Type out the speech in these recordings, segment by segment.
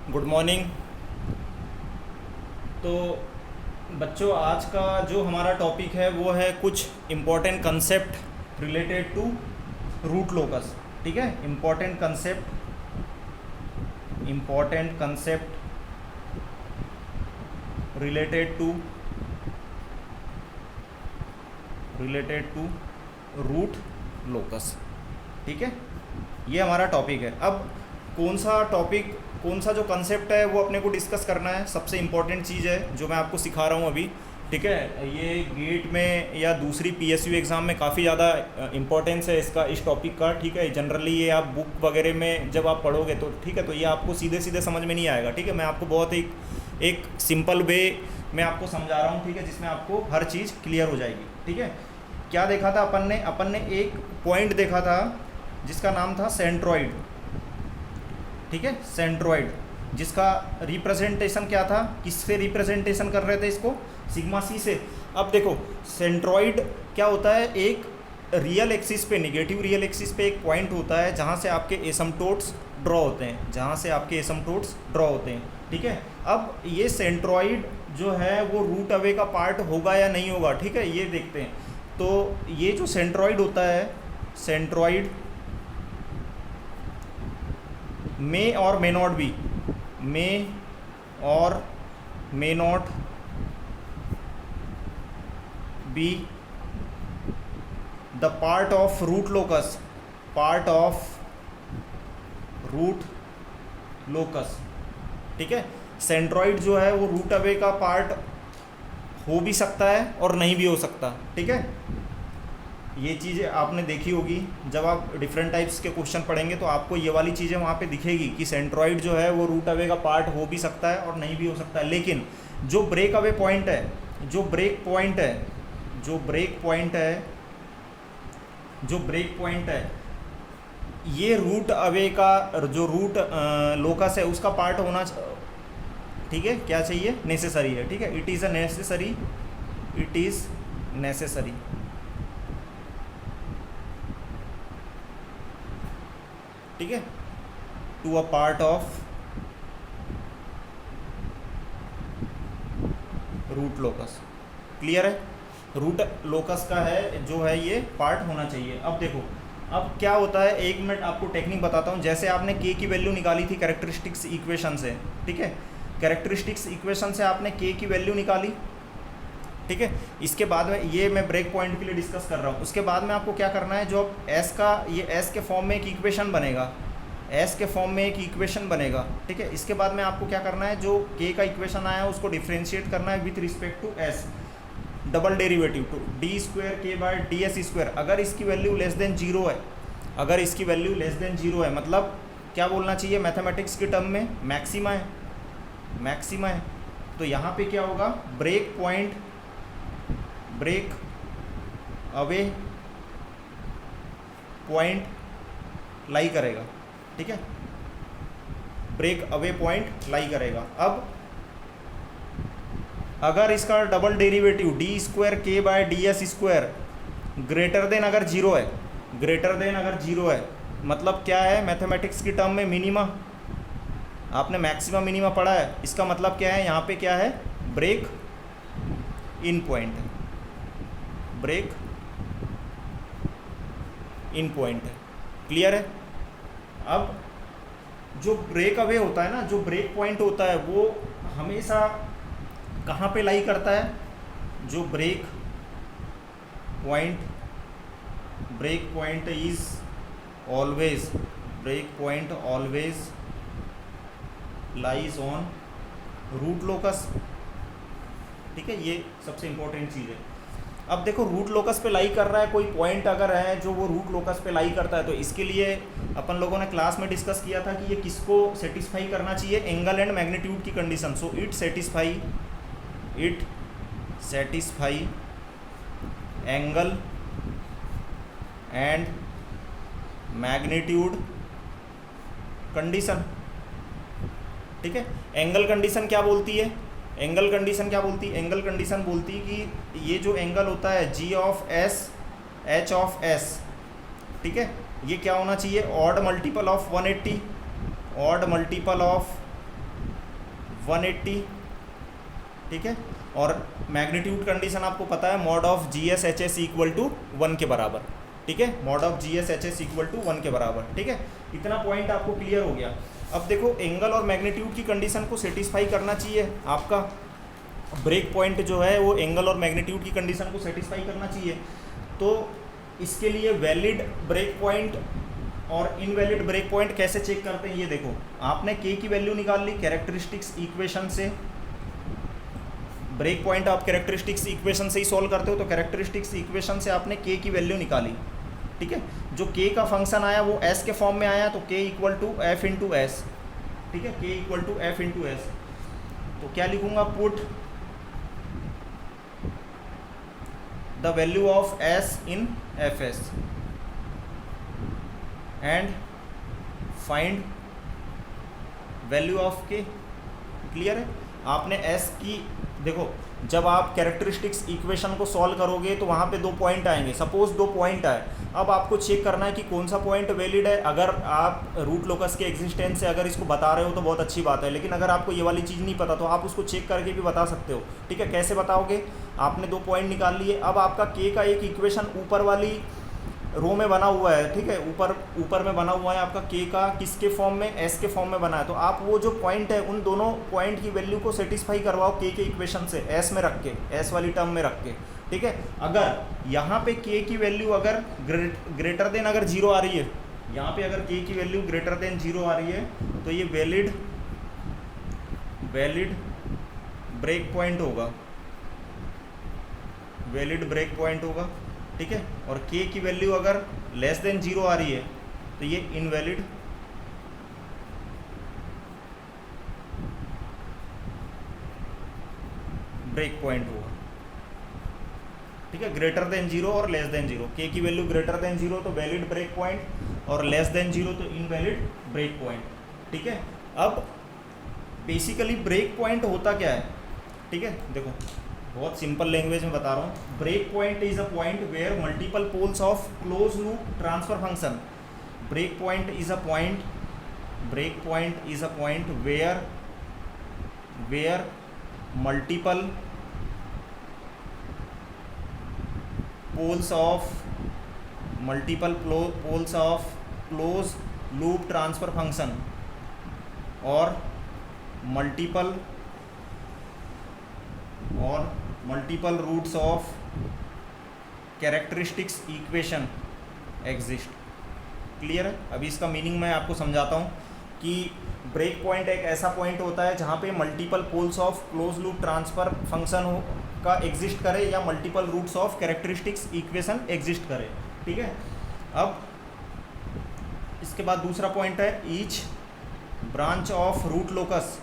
Good morning. तो बच्चों, आज का जो हमारा टॉपिक है वो है कुछ important concept related to root locus. ठीक है, important concept related to root locus. ठीक है, ये हमारा टॉपिक है। अब कौन सा जो कंसेप्ट है वो अपने को डिस्कस करना है। सबसे इम्पोर्टेंट चीज़ है जो मैं आपको सिखा रहा हूँ अभी। ठीक है, ये गेट में या दूसरी पीएसयू एग्ज़ाम में काफ़ी ज़्यादा इम्पोर्टेंस है इसका, इस टॉपिक का। ठीक है, जनरली ये आप बुक वगैरह में जब आप पढ़ोगे तो ठीक है, तो ये आपको सीधे सीधे समझ में नहीं आएगा। ठीक है, मैं आपको बहुत एक सिंपल वे में आपको समझा रहा हूँ। ठीक है, जिसमें आपको हर चीज़ क्लियर हो जाएगी। ठीक है, क्या देखा था अपन ने एक पॉइंट देखा था जिसका नाम था सेंट्रॉइड। ठीक है, सेंट्रॉइड, जिसका रिप्रेजेंटेशन क्या था, किससे रिप्रेजेंटेशन कर रहे थे इसको, सिग्मा सी से। अब देखो, सेंट्रॉइड क्या होता है, एक रियल एक्सिस पे, नेगेटिव रियल एक्सिस पे एक पॉइंट होता है जहाँ से आपके एसिम्पटोट्स ड्रॉ होते हैं, ठीक है। अब ये सेंट्रॉइड जो है वो रूट अवे का पार्ट होगा या नहीं होगा। ठीक है, ये देखते हैं। तो ये जो सेंट्रॉइड होता है, सेंट्रॉइड मे और may not be the part of root locus. ठीक है, सेंट्रॉइड जो है वो रूट अवे का पार्ट हो भी सकता है और नहीं भी हो सकता। ठीक है, ये चीज़ें आपने देखी होगी जब आप डिफरेंट टाइप्स के क्वेश्चन पढ़ेंगे, तो आपको ये वाली चीज़ें वहाँ पे दिखेगी कि सेंट्रॉइड जो है वो रूट अवे का पार्ट हो भी सकता है और नहीं भी हो सकता है। लेकिन जो ब्रेक अवे पॉइंट है, जो ब्रेक पॉइंट है, ये रूट अवे का जो रूट लोकस है उसका पार्ट होना, ठीक है, क्या चाहिए, नेसेसरी है। ठीक है, इट इज़ नेसेसरी। ठीक है, to a part of root locus. Clear है, रूट लोकस का है जो है ये पार्ट होना चाहिए। अब देखो, अब क्या होता है, एक मिनट आपको टेक्निक बताता हूँ। जैसे आपने के की वैल्यू निकाली थी कैरेक्टरिस्टिक्स इक्वेशन से। ठीक है, कैरेक्टरिस्टिक्स इक्वेशन से आपने के की वैल्यू निकाली। ठीक है, इसके बाद में ये मैं ब्रेक पॉइंट के लिए डिस्कस कर रहा हूँ। उसके बाद में आपको क्या करना है, जो एस का, ये एस के फॉर्म में एक इक्वेशन बनेगा। ठीक है, इसके बाद में आपको क्या करना है, जो के का इक्वेशन आया है उसको डिफ्रेंशिएट करना है with respect to S, double derivative to d square k by d s square. अगर इसकी वैल्यू लेस देन जीरो है, मतलब क्या बोलना चाहिए, मैथमेटिक्स के टर्म में मैक्सिमा है। तो यहाँ पे क्या होगा, ब्रेक अवे पॉइंट लाई करेगा। ठीक है, ब्रेक अवे पॉइंट लाई करेगा। अब अगर इसका double derivative d square k by d s square greater than अगर जीरो है, मतलब क्या है, मैथमेटिक्स की टर्म में मिनिमा, आपने मैक्सिमा मिनिमा पढ़ा है। इसका मतलब क्या है, यहाँ पे क्या है, ब्रेक इन पॉइंट है। क्लियर है। अब जो ब्रेक अवे होता है ना, जो ब्रेक पॉइंट होता है, वो हमेशा कहाँ पे लाई करता है, जो break point always lies on root locus. ठीक है, ये सबसे इंपॉर्टेंट चीज़ है। अब देखो, रूट लोकस पे लाई कर रहा है कोई पॉइंट अगर है जो वो रूट लोकस पे लाई करता है, तो इसके लिए अपन लोगों ने क्लास में डिस्कस किया था कि ये किसको सेटिस्फाई करना चाहिए, एंगल एंड मैग्नीट्यूड की condition. So it satisfy angle and magnitude condition. ठीक है, एंगल कंडीशन क्या बोलती है, एंगल कंडीशन बोलती है कि ये जो एंगल होता है G of S H of S, ठीक है, ये क्या होना चाहिए, odd multiple of 180, odd multiple of 180, ठीक है। और मैग्नीट्यूड कंडीशन आपको पता है, mod of G S H S equal to 1 के बराबर, ठीक है, mod of G S H S equal to 1 के बराबर, ठीक है। इतना पॉइंट आपको क्लियर हो गया। अब देखो एंगल और मैग्नीट्यूड की कंडीशन को सेटिस्फाई करना चाहिए, आपका ब्रेक पॉइंट जो है वो एंगल और मैग्नीट्यूड की कंडीशन को सेटिस्फाई करना चाहिए। तो इसके लिए वैलिड ब्रेक पॉइंट और इनवैलिड ब्रेक पॉइंट कैसे चेक करते हैं, ये देखो। आपने के की वैल्यू निकाल ली कैरेक्टरिस्टिक्स इक्वेशन से, ब्रेक पॉइंट आप कैरेक्टरिस्टिक्स इक्वेशन से ही सॉल्व करते हो, तो कैरेक्टरिस्टिक्स इक्वेशन से आपने के की वैल्यू निकाली, ठीक है। जो के का फंक्शन आया वो एस के फॉर्म में आया, तो k equal to F into S, ठीक है, k equal to F into S. तो क्या लिखूंगा, put the value of S in F S and find value of k. Clear है। आपने एस की, देखो जब आप कैरेक्टरिस्टिक्स इक्वेशन को सॉल्व करोगे तो वहाँ पे 2 पॉइंट आएंगे, सपोज 2 पॉइंट आए। अब आपको चेक करना है कि कौन सा पॉइंट वैलिड है। अगर आप रूट लोकस के एग्जिस्टेंस से अगर इसको बता रहे हो तो बहुत अच्छी बात है, लेकिन अगर आपको ये वाली चीज़ नहीं पता तो आप उसको चेक करके भी बता सकते हो, ठीक है। कैसे बताओगे, आपने 2 पॉइंट निकाल लिए। अब आपका के का एक इक्वेशन ऊपर वाली रो में बना हुआ है, ठीक है, ऊपर में बना हुआ है आपका के का, किसके फॉर्म में, एस के फॉर्म में बना है। तो आप वो जो पॉइंट है उन दोनों पॉइंट की वैल्यू को सेटिस्फाई करवाओ के इक्वेशन से, एस में रख के, एस वाली टर्म में रख के, ठीक है। अगर यहाँ पे के की वैल्यू अगर ग्रेटर देन अगर 0 आ रही है, यहाँ पे अगर के की वैल्यू ग्रेटर देन 0 आ रही है तो ये वैलिड ब्रेक पॉइंट होगा, वैलिड ब्रेक पॉइंट होगा, ठीक है। और के की वैल्यू अगर लेस देन 0 आ रही है तो ये इनवैलिड ब्रेक पॉइंट होगा, ठीक है। ग्रेटर देन 0 और लेस देन 0, के की वैल्यू ग्रेटर देन 0 तो वैलिड ब्रेक पॉइंट और लेस देन 0 तो इनवैलिड ब्रेक पॉइंट, ठीक है। अब बेसिकली ब्रेक पॉइंट होता क्या है, ठीक है, देखो बहुत सिंपल लैंग्वेज में बता रहा हूँ। Break point is a point where multiple poles of close loop transfer function, break point is a point where multiple poles of close loop transfer function और multiple roots of characteristics equation exist. Clear है। अभी इसका meaning मैं आपको समझाता हूँ कि break point एक ऐसा पॉइंट होता है जहाँ पे multiple poles of close loop transfer function हो का एग्जिस्ट करे या multiple roots of characteristics equation exist करे, ठीक है। अब इसके बाद दूसरा पॉइंट है each branch of root locus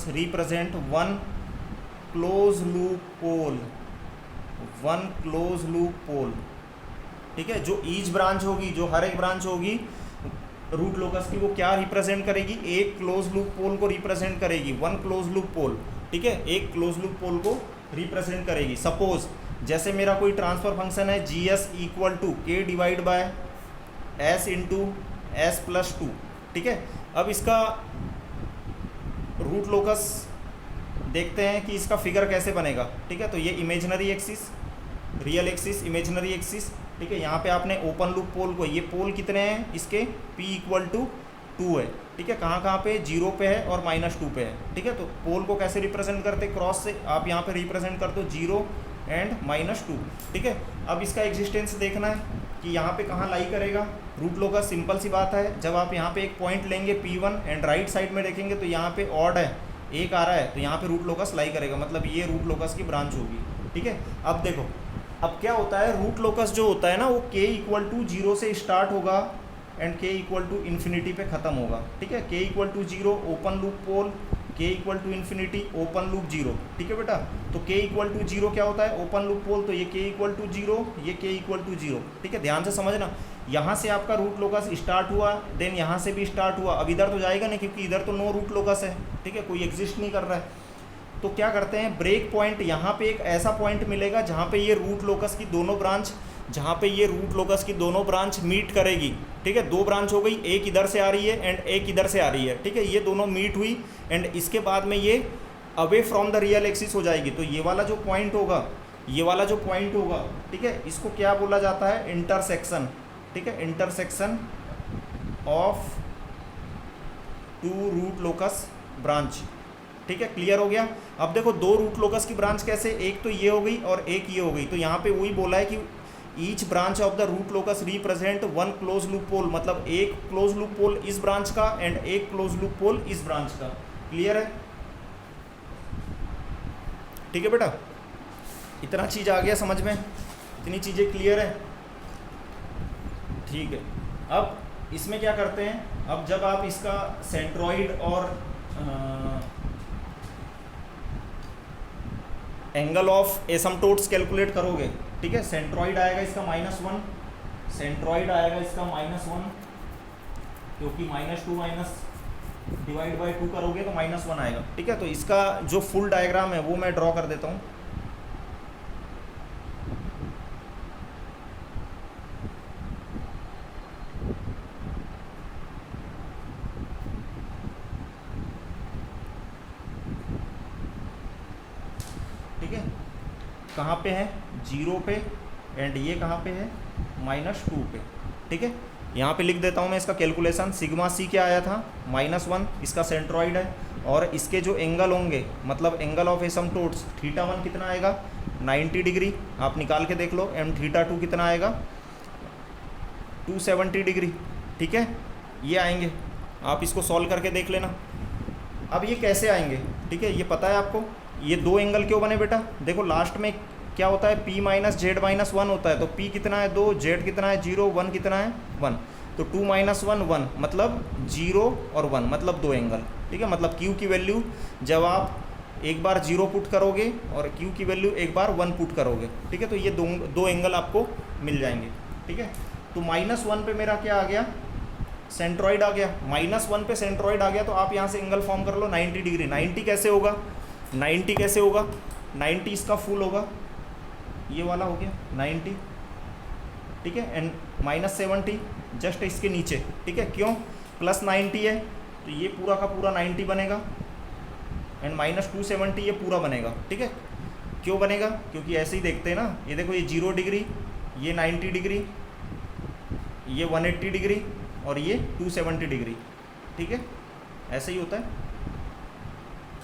represent one closed loop pole, ठीक है। जो ईच ब्रांच होगी, जो हर एक ब्रांच होगी रूट लोकस की, वो क्या रिप्रेजेंट करेगी, एक क्लोज लूप पोल को रिप्रेजेंट करेगी, वन क्लोज लूप पोल, ठीक है, एक क्लोज लूप पोल को रिप्रेजेंट करेगी। सपोज जैसे मेरा कोई ट्रांसफर फंक्शन है जी एस इक्वल टू के divide by S into S plus 2, ठीक है। अब इसका रूट लोकस देखते हैं कि इसका फिगर कैसे बनेगा, ठीक है। तो ये imaginary axis, real axis, imaginary axis, ठीक है। यहाँ पे आपने ओपन लूप पोल को, ये पोल कितने हैं इसके, p इक्वल टू 2 है, ठीक है। कहाँ पे 0 पे है और -2 पे है, ठीक है। तो पोल को कैसे रिप्रेजेंट करते, क्रॉस से आप यहाँ पे रिप्रेजेंट करते हो 0 एंड -2, ठीक है। अब इसका एग्जिस्टेंस देखना है कि यहाँ पे कहाँ लाई करेगा रूट लोकस। सिंपल सी बात है, जब आप यहाँ पे एक पॉइंट लेंगे P1 एंड राइट साइड में देखेंगे तो यहाँ पे ऑड है, 1 आ रहा है, तो यहाँ पे रूट लोकस लाई करेगा, मतलब ये रूट लोकस की ब्रांच होगी, ठीक है। अब देखो, अब क्या होता है, रूट लोकस जो होता है ना वो k इक्वल टू 0 से स्टार्ट होगा and k equal to infinity पे ख़त्म होगा, ठीक है। k equal to 0 open loop pole, k equal to infinity open loop 0, ठीक है बेटा। तो k इक्वल टू 0 क्या होता है, ओपन लूप पोल, तो ये k इक्वल टू 0, ये k इक्वल टू 0, ठीक है। ध्यान से समझना, यहाँ से आपका रूट लोकस स्टार्ट हुआ, देन यहाँ से भी स्टार्ट हुआ। अब इधर तो जाएगा नहीं क्योंकि इधर तो नो रूट लोकस है, ठीक है, कोई एग्जिस्ट नहीं कर रहा है। तो क्या करते हैं, ब्रेक पॉइंट यहाँ पे एक ऐसा पॉइंट मिलेगा जहाँ पे ये रूट लोकस की दोनों ब्रांच, जहाँ पे ये रूट लोकस की दोनों ब्रांच मीट करेगी, ठीक है। दो ब्रांच हो गई, एक इधर से आ रही है एंड एक इधर से आ रही है, ठीक है। ये दोनों मीट हुई एंड इसके बाद में ये away from the real axis हो जाएगी। तो ये वाला जो पॉइंट होगा, ये वाला जो पॉइंट होगा, ठीक है, इसको क्या बोला जाता है, इंटरसेक्शन, ठीक है, intersection of two root locus branch, ठीक है। क्लियर हो गया। अब देखो दो रूट लोकस की ब्रांच कैसे, एक तो ये हो गई और एक ये हो गई। तो यहाँ पे वही बोला है कि each branch of the root locus represent one close loop pole, मतलब एक क्लोज लूप पोल इस ब्रांच का एंड एक क्लोज लूप पोल इस ब्रांच का। क्लियर है, ठीक है बेटा, इतना चीज़ आ गया समझ में, इतनी चीज़ें क्लियर है, ठीक है। अब इसमें क्या करते हैं, अब जब आप इसका सेंट्रॉइड और एंगल ऑफ एसिम्पटोट्स कैलकुलेट करोगे, ठीक है, सेंट्रॉइड आएगा इसका -1, सेंट्रॉइड आएगा इसका -1, क्योंकि -2 माइनस डिवाइड बाय 2 करोगे तो -1 आएगा, ठीक है। तो इसका जो फुल डायग्राम है वो मैं ड्रॉ कर देता हूँ। ठीक है, कहाँ पे है, 0 पे एंड ये कहाँ पे है, -2 पे, ठीक है। यहाँ पे लिख देता हूँ मैं इसका कैलकुलेशन। सिग्मा सी क्या आया था, -1, इसका सेंट्रॉइड है, और इसके जो एंगल होंगे, मतलब एंगल ऑफ एसिम्पटोट्स, θ1 कितना आएगा, 90 डिग्री, आप निकाल के देख लो। एंड θ2 कितना आएगा, 270 डिग्री, ठीक है। ये आएंगे, आप इसको सॉल्व करके देख लेना। अब ये कैसे आएंगे, ठीक है, ये पता है आपको। ये दो एंगल क्यों बने बेटा, देखो लास्ट में क्या होता है, P - Z - 1 होता है। तो P कितना है 2, Z कितना है 0, 1 कितना है 1, तो 2 - 1 1, मतलब 0 और 1, मतलब दो एंगल, ठीक है। मतलब Q की वैल्यू जब आप एक बार 0 पुट करोगे और Q की वैल्यू एक बार 1 पुट करोगे, ठीक है, तो ये दो एंगल आपको मिल जाएंगे, ठीक है। तो -1 पे मेरा क्या आ गया, सेंट्रॉइड आ गया। -1 पे सेंट्रॉइड आ गया तो आप यहाँ से एंगल फॉर्म कर लो 90 डिग्री। 90 कैसे होगा, 90 कैसे होगा, 90 इसका फुल होगा, ये वाला हो गया 90, ठीक है। एंड -70 जस्ट इसके नीचे, ठीक है, क्यों, +90 है तो ये पूरा का पूरा 90 बनेगा, एंड -270 ये पूरा बनेगा, ठीक है। क्यों बनेगा, क्योंकि ऐसे ही देखते हैं ना, ये देखो ये 0 डिग्री, ये 90 डिग्री, ये 180 डिग्री और ये 270 डिग्री, ठीक है, ऐसे ही होता है,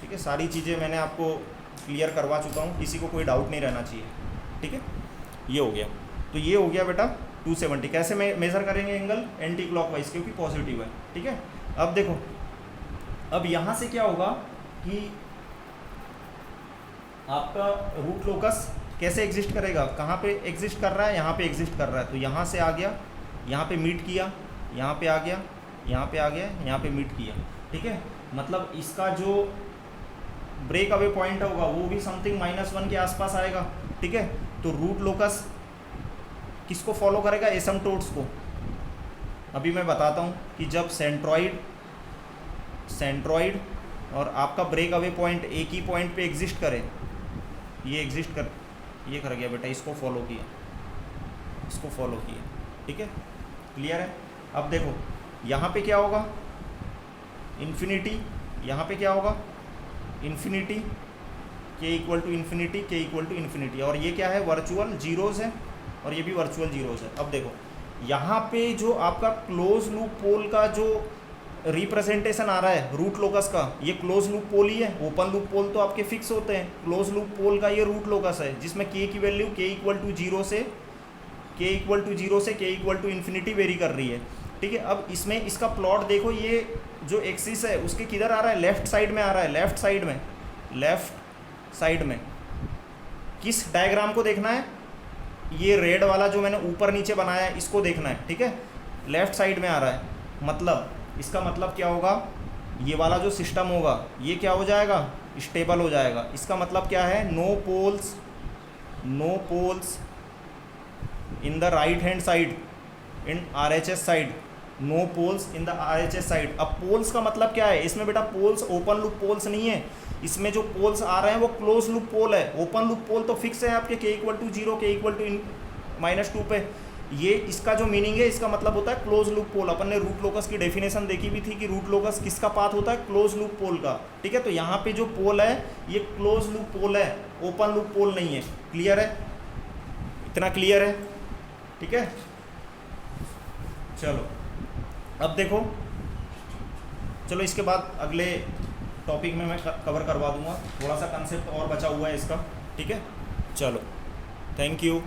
ठीक है। सारी चीज़ें मैंने आपको क्लियर करवा चुका हूँ, किसी को कोई डाउट नहीं रहना चाहिए, ठीक है। ये हो गया, तो ये हो गया बेटा 270। कैसे मेज़र करेंगे एंगल, एंटी क्लॉकवाइज, क्योंकि पॉजिटिव है, ठीक है। अब देखो, अब यहाँ से क्या होगा कि आपका रूट लोकस कैसे एग्जिस्ट करेगा, कहाँ पे एग्जिस्ट कर रहा है, यहाँ पे एग्जिस्ट कर रहा है। तो यहाँ से आ गया, यहाँ पे मीट किया, यहाँ पे आ गया, यहाँ पे आ गया, यहाँ पे मीट किया, ठीक है। मतलब इसका जो ब्रेक अवे पॉइंट होगा वो भी समथिंग -1 के आसपास आएगा, ठीक है। तो रूट लोकस किसको फॉलो करेगा, एसिम्पटोट्स को। अभी मैं बताता हूँ कि जब सेंट्रॉइड और आपका ब्रेक अवे पॉइंट एक ही पॉइंट पे एग्जिस्ट करे, ये एग्जिस्ट कर, ये कर गया बेटा, इसको फॉलो किया, इसको फॉलो किया, ठीक है, क्लियर है। अब देखो यहाँ पे क्या होगा, इन्फिनिटी, यहाँ पे क्या होगा, infinity, k = infinity, k = infinity, और ये क्या है, वर्चुअल जीरोज़ है, और ये भी वर्चुअल जीरोज़ है। अब देखो यहाँ पे जो आपका क्लोज लूप पोल का जो रिप्रेजेंटेशन आ रहा है रूट लोकस का, ये क्लोज लूप पोल ही है। ओपन लूप पोल तो आपके फिक्स होते हैं, क्लोज लूप पोल का ये रूट लोकस है, जिसमें k की वैल्यू k = 0 से k = इन्फिनिटी वेरी कर रही है, ठीक है। अब इसमें इसका प्लॉट देखो, ये जो एक्सिस है उसके किधर आ रहा है, लेफ्ट साइड में आ रहा है, लेफ्ट साइड में किस डायग्राम को देखना है, ये रेड वाला जो मैंने ऊपर नीचे बनाया है इसको देखना है, ठीक है, लेफ्ट साइड में आ रहा है। मतलब इसका मतलब क्या होगा, ये वाला जो सिस्टम होगा ये क्या हो जाएगा, स्टेबल हो जाएगा। इसका मतलब क्या है, no poles in the right hand side, in RHS side, no poles in the RHS side. अब पोल्स का मतलब क्या है, इसमें बेटा पोल्स ओपन लूप पोल्स नहीं है, इसमें जो पोल्स आ रहे हैं वो क्लोज लूप पोल है। ओपन लूप पोल तो फिक्स है आपके k equal to 0 k equal to -2 पे। ये इसका जो मीनिंग है, इसका मतलब होता है क्लोज लूप पोल। अपन ने रूट लोकस की डेफिनेशन देखी भी थी कि रूट लोकस किसका पाथ होता है, क्लोज लूप पोल का। ठीक है, तो यहाँ पे जो पोल है ये क्लोज लूप पोल है, ओपन लूप पोल नहीं है। क्लियर है, इतना क्लियर है? ठीक है, चलो अब देखो, चलो इसके बाद अगले टॉपिक में मैं कवर करवा दूंगा, थोड़ा सा कंसेप्ट और बचा हुआ है इसका। ठीक है, चलो, थैंक यू।